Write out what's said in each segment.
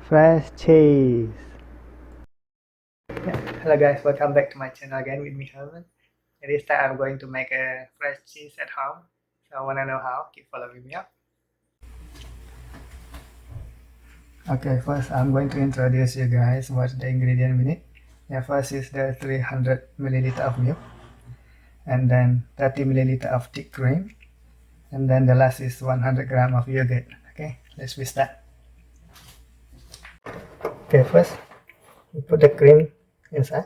Fresh cheese. Hello guys, welcome back to my channel again with me Herman. This time I'm going to make a fresh cheese at home. So wanna know how? Keep following me up. Okay, first I'm going to introduce you guys what the ingredient we need. First is the 300 milliliter of milk, and then 30 milliliter of thick cream, and then the last is 100 gram of yogurt. Okay, let's start. Okay, first we put the cream inside.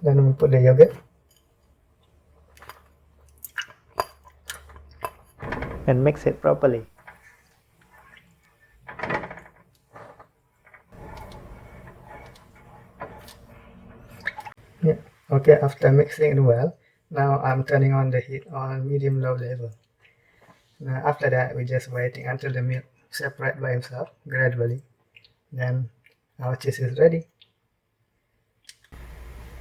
Then we put the yogurt and mix it properly. Yeah. Okay, after mixing it well, now I'm turning on the heat on medium-low level. Now after that, we're just waiting until the milk separates by itself gradually. Then our cheese is ready.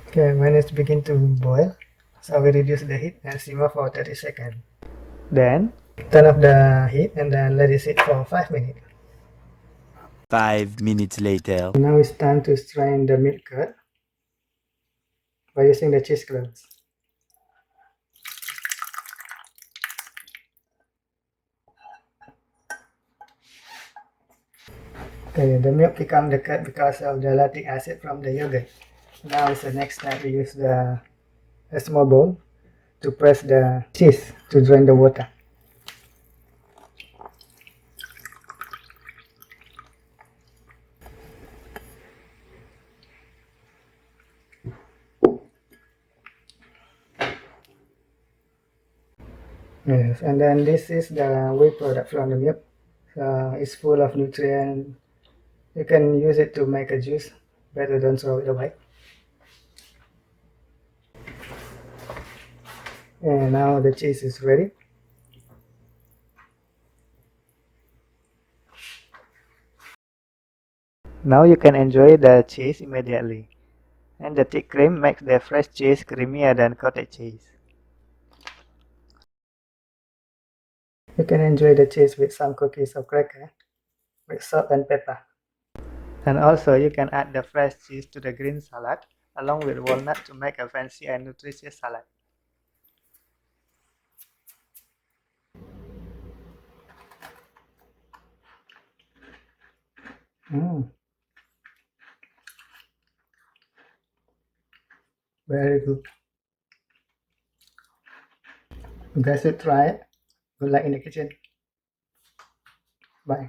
Okay, when it's begin to boil, so we reduce the heat and simmer for 30 seconds. Then turn off the heat and then let it sit for 5 minutes. 5 minutes later. Now it's time to strain the milk curd by using the cheese cloves. Okay, the milk become the curd because of the lactic acid from the yogurt. Now is the next step. We use a small bowl to press the cheese to drain the water. Yes, and then this is the whey product from the milk. It's full of nutrients. You can use it to make a juice. Better don't throw it away. And now the cheese is ready. Now you can enjoy the cheese immediately. And the thick cream makes the fresh cheese creamier than cottage cheese. You can enjoy the cheese with some cookies or cracker with salt and pepper. And also you can add the fresh cheese to the green salad along with walnut to make a fancy and nutritious salad. Very good. You guys should try it. Good luck in the kitchen. Bye.